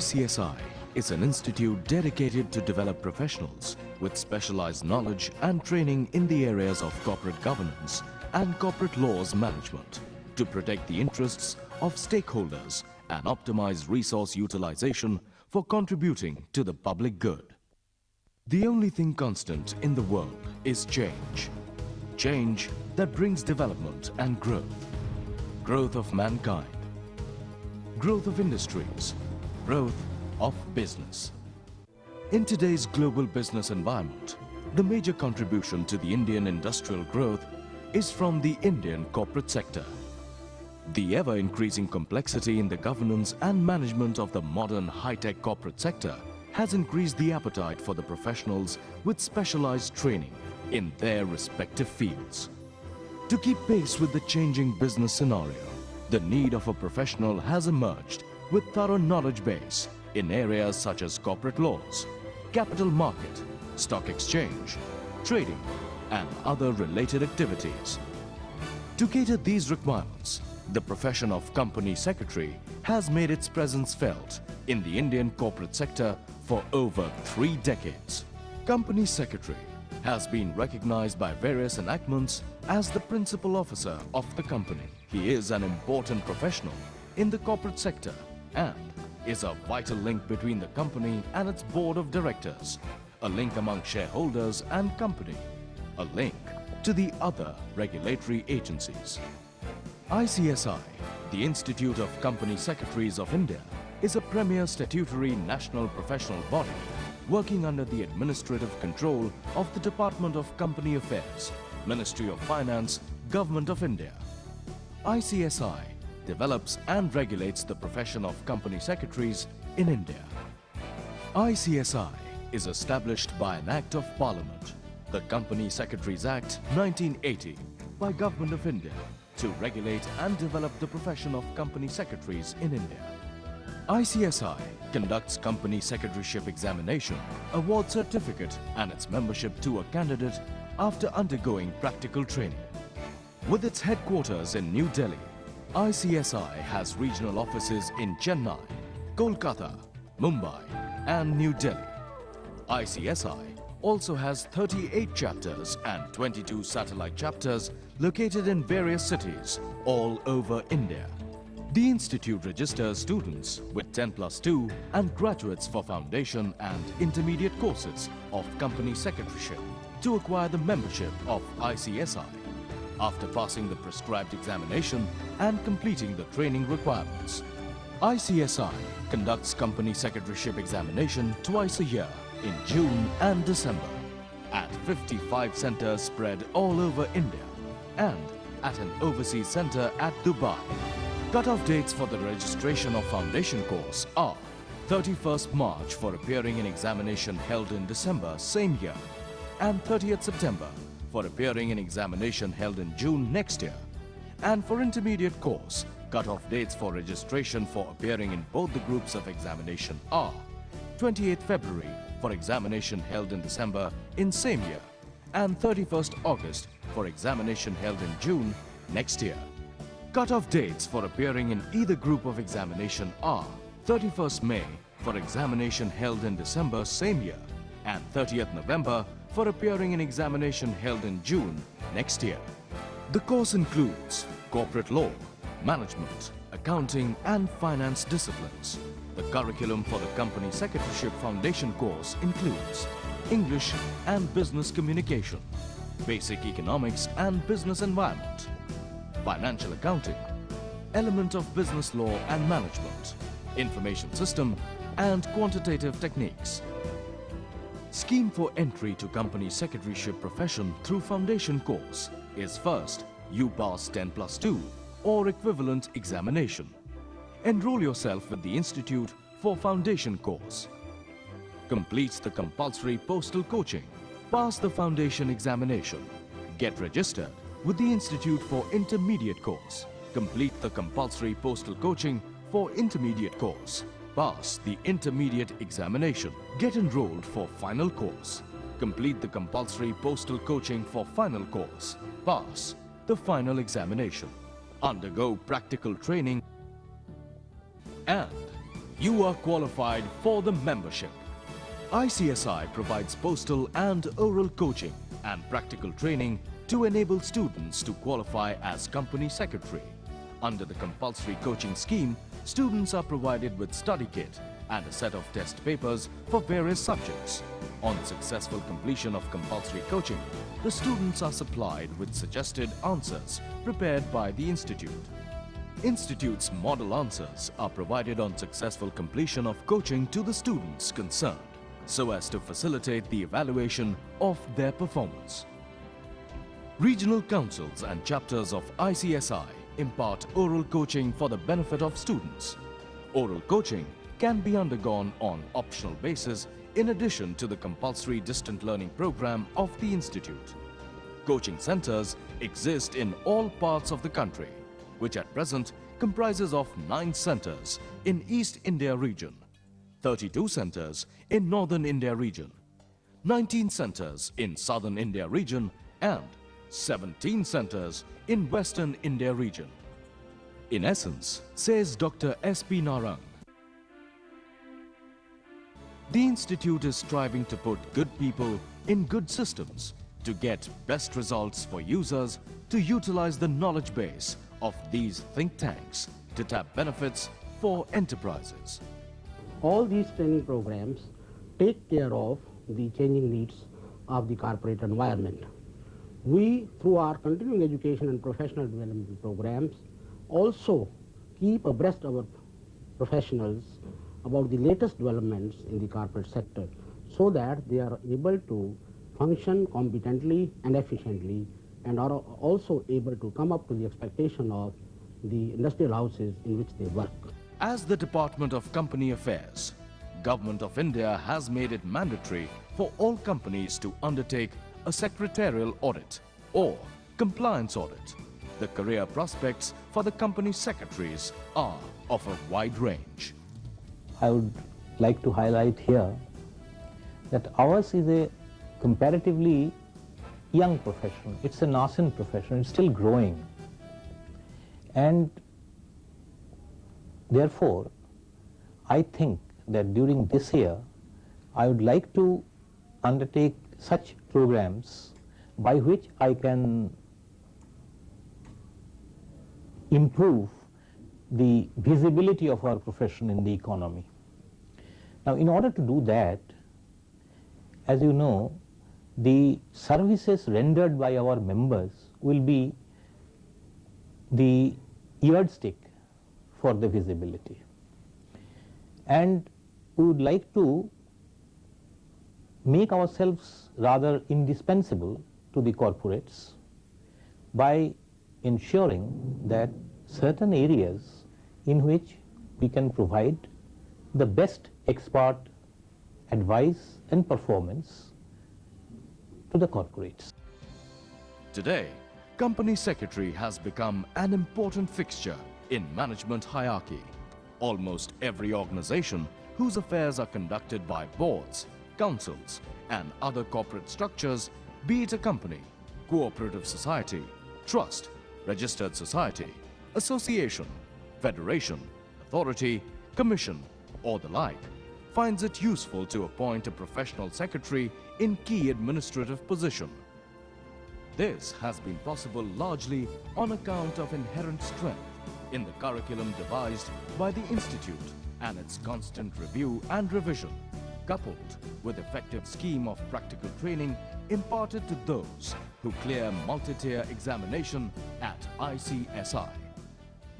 ICSI is an institute dedicated to develop professionals with specialized knowledge and training in the areas of corporate governance and corporate laws management to protect the interests of stakeholders and optimize resource utilization for contributing to the public good. The only thing constant in the world is change. Change that brings development and growth. Growth of mankind. Growth of industries. Growth of business. In today's global business environment, the major contribution to the Indian industrial growth is from the Indian corporate sector. The ever-increasing complexity in the governance and management of the modern high-tech corporate sector has increased the appetite for the professionals with specialized training in their respective fields. To keep pace with the changing business scenario, the need of a professional has emerged with thorough knowledge base in areas such as corporate laws, capital market, stock exchange, trading, and other related activities. To cater these requirements, the profession of company secretary has made its presence felt in the Indian corporate sector for over 3 decades. Company secretary has been recognized by various enactments as the principal officer of the company. He is an important professional in the corporate sector and is a vital link between the company and its board of directors, a link among shareholders and company, a link to the other regulatory agencies. ICSI, the Institute of Company Secretaries of India, is a premier statutory national professional body working under the administrative control of the Department of Company Affairs, Ministry of Finance, Government of India. ICSI develops and regulates the profession of company secretaries in India. ICSI is established by an Act of Parliament, the Company Secretaries Act 1980, by Government of India to regulate and develop the profession of company secretaries in India. ICSI conducts company secretaryship examination, awards certificate and its membership to a candidate after undergoing practical training. With its headquarters in New Delhi, ICSI has regional offices in Chennai, Kolkata, Mumbai and New Delhi. ICSI also has 38 chapters and 22 satellite chapters located in various cities all over India. The institute registers students with 10+2 and graduates for foundation and intermediate courses of company secretaryship to acquire the membership of ICSI after passing the prescribed examination and completing the training requirements. ICSI conducts company secretaryship examination twice a year in June and December at 55 centers spread all over India and at an overseas center at Dubai. Cut-off dates for the registration of foundation course are 31st March for appearing in examination held in December same year and 30th September for appearing in examination held in June next year. And for intermediate course, cut-off dates for registration for appearing in both the groups of examination are 28th February for examination held in December in same year and 31st August for examination held in June next year. Cut-off dates for appearing in either group of examination are 31st May for examination held in December same year and 30th November for appearing in examination held in June next year. The course includes corporate law, management, accounting and finance disciplines. The curriculum for the Company Secretaryship Foundation course includes English and Business Communication, Basic Economics and Business Environment, Financial Accounting, Element of Business Law and Management, Information System and Quantitative Techniques. Scheme for entry to Company Secretaryship profession through foundation course is first, you pass 10+2 or equivalent examination. Enroll yourself with the institute for foundation course. Completes the compulsory postal coaching. Pass the foundation examination. Get registered with the institute for intermediate course. Complete the compulsory postal coaching for intermediate course. Pass the intermediate examination. Get enrolled for final course. Complete the compulsory postal coaching for final course. Pass the final examination. Undergo practical training and you are qualified for the membership. ICSI provides postal and oral coaching and practical training to enable students to qualify as company secretary. Under the compulsory coaching scheme, students are provided with study kit and a set of test papers for various subjects. On successful completion of compulsory coaching, the students are supplied with suggested answers prepared by the institute. Institute's model answers are provided on successful completion of coaching to the students concerned, so as to facilitate the evaluation of their performance. Regional councils and chapters of ICSI impart oral coaching for the benefit of students. Oral coaching can be undergone on optional basis in addition to the compulsory distant learning program of the institute. Coaching centers exist in all parts of the country, which at present comprises of 9 centers in East India region, 32 centers in Northern India region, 19 centers in Southern India region and 17 centers in Western India region. In essence, says Dr. S.P. Narang, the institute is striving to put good people in good systems to get best results for users to utilize the knowledge base of these think tanks to tap benefits for enterprises. All these training programs take care of the changing needs of the corporate environment. We, through our continuing education and professional development programs, also keep abreast our professionals about the latest developments in the corporate sector so that they are able to function competently and efficiently and are also able to come up to the expectation of the industrial houses in which they work. As the Department of Company Affairs, Government of India has made it mandatory for all companies to undertake a secretarial audit or compliance audit. The career prospects for the company secretaries are of a wide range. I would like to highlight here that ours is a comparatively young profession. It's a nascent profession. It's still growing. And therefore, I think that during this year, I would like to undertake such programs by which I can improve the visibility of our profession in the economy. Now, in order to do that, as you know, the services rendered by our members will be the yardstick for the visibility. And we would like to make ourselves rather indispensable to the corporates by ensuring that certain areas in which we can provide the best expert advice and performance to the corporates. Today, company secretary has become an important fixture in management hierarchy. Almost every organization whose affairs are conducted by boards, councils, and other corporate structures, be it a company, cooperative society, trust, registered society, association, federation, authority, commission, or the like, finds it useful to appoint a professional secretary in key administrative position. This has been possible largely on account of inherent strength in the curriculum devised by the Institute and its constant review and revision, coupled with effective scheme of practical training imparted to those who clear multi-tier examination at ICSI.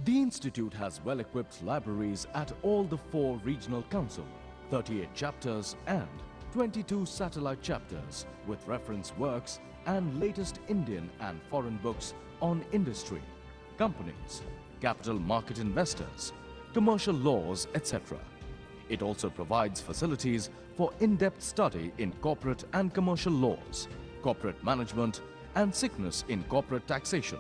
The Institute has well-equipped libraries at all the 4 regional council, 38 chapters and 22 satellite chapters with reference works and latest Indian and foreign books on industry, companies, capital market investors, commercial laws, etc. It also provides facilities for in-depth study in corporate and commercial laws, corporate management and sickness in corporate taxation,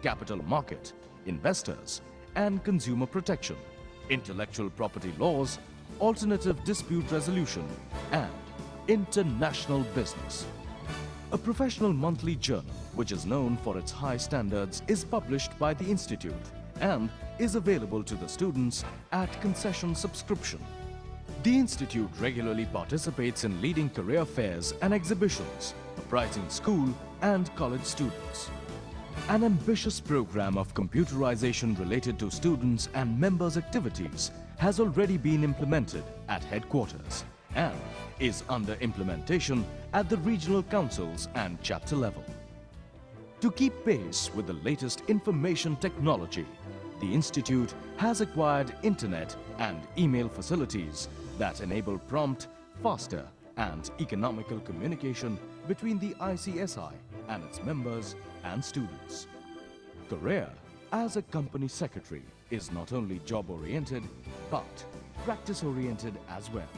capital market, investors and consumer protection, intellectual property laws, alternative dispute resolution and international business. A professional monthly journal which is known for its high standards is published by the Institute and is available to the students at concession subscription. The institute regularly participates in leading career fairs and exhibitions, apprising school and college students. An ambitious program of computerization related to students and members' activities has already been implemented at headquarters and is under implementation at the regional councils and chapter level. To keep pace with the latest information technology, the institute has acquired internet and email facilities that enable prompt, faster and economical communication between the ICSI and its members and students. Career as a company secretary is not only job-oriented but practice-oriented as well.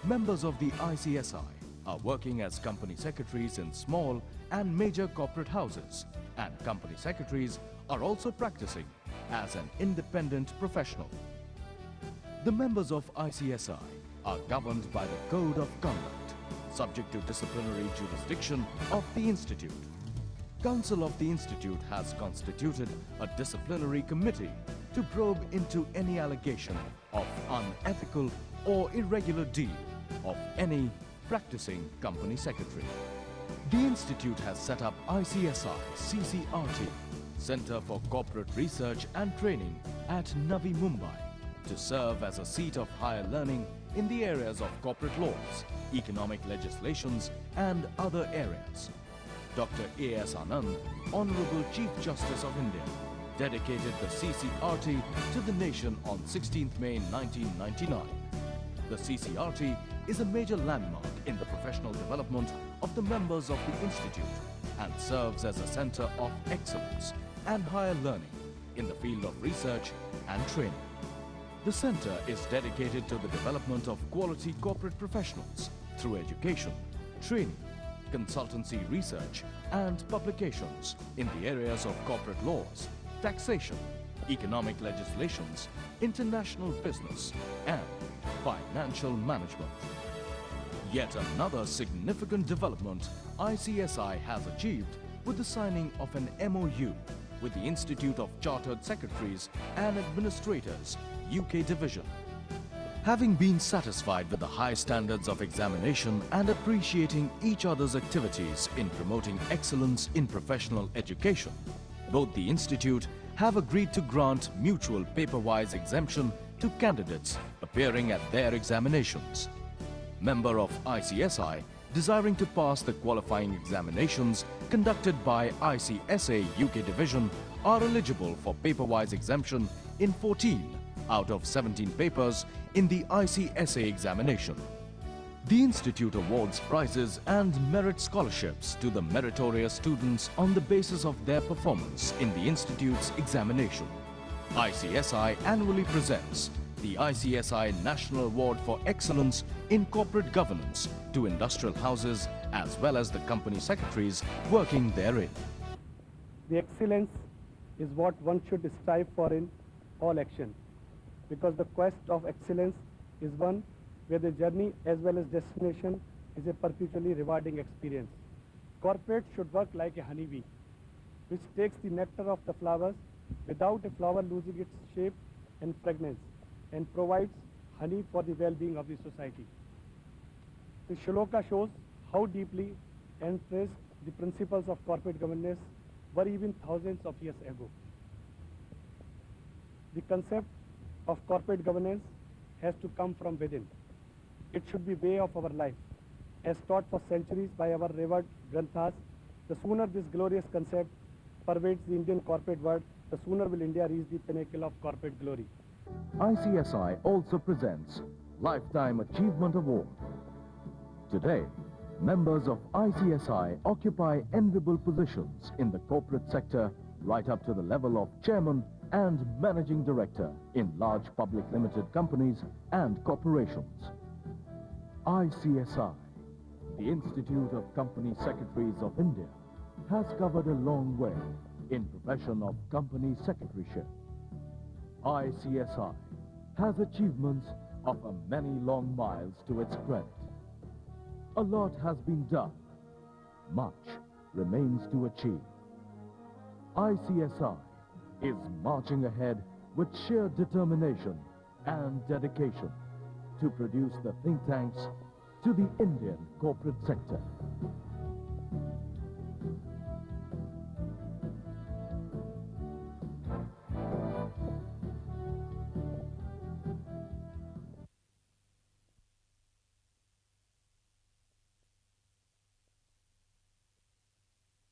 Members of the ICSI are working as company secretaries in small and major corporate houses, and company secretaries are also practicing as an independent professional. The members of ICSI are governed by the Code of Conduct, subject to disciplinary jurisdiction of the Institute. Council of the Institute has constituted a disciplinary committee to probe into any allegation of unethical or irregular deal of any practicing company secretary. The Institute has set up ICSI CCRT, Center for Corporate Research and Training at Navi Mumbai, to serve as a seat of higher learning in the areas of corporate laws, economic legislations and other areas. Dr. A.S. Anand, Honorable Chief Justice of India, dedicated the CCRT to the nation on 16th May 1999. The CCRT is a major landmark in the professional development of the members of the Institute and serves as a center of excellence and higher learning in the field of research and training. The center is dedicated to the development of quality corporate professionals through education, training, consultancy research and publications in the areas of corporate laws, taxation, economic legislations, international business and financial management. Yet another significant development ICSI has achieved with the signing of an MOU with the Institute of Chartered Secretaries and Administrators, UK Division. Having been satisfied with the high standards of examination and appreciating each other's activities in promoting excellence in professional education, both the Institute have agreed to grant mutual paper-wise exemption to candidates appearing at their examinations. Member of ICSI desiring to pass the qualifying examinations conducted by ICSA UK Division are eligible for paper-wise exemption in 14 out of 17 papers in the ICSA examination. The Institute awards prizes and merit scholarships to the meritorious students on the basis of their performance in the Institute's examination. ICSI annually presents the ICSI National Award for Excellence in Corporate Governance to industrial houses as well as the company secretaries working therein. The excellence is what one should strive for in all action, because the quest of excellence is one where the journey as well as destination is a perpetually rewarding experience. Corporate should work like a honeybee, which takes the nectar of the flowers without a flower losing its shape and fragrance, and provides honey for the well-being of the society. The shloka shows how deeply entrenched the principles of corporate governance were even thousands of years ago. The concept of corporate governance has to come from within. It should be way of our life, as taught for centuries by our revered granthas. The sooner this glorious concept pervades the Indian corporate world, the sooner will India reach the pinnacle of corporate glory. ICSI also presents Lifetime Achievement Award. Today, members of ICSI occupy enviable positions in the corporate sector right up to the level of chairman and managing director in large public limited companies and corporations. ICSI, the Institute of Company Secretaries of India, has covered a long way in profession of company secretaryship. ICSI has achievements of a many long miles to its credit. A lot has been done. Much remains to achieve. ICSI is marching ahead with sheer determination and dedication to produce the think tanks to the Indian corporate sector.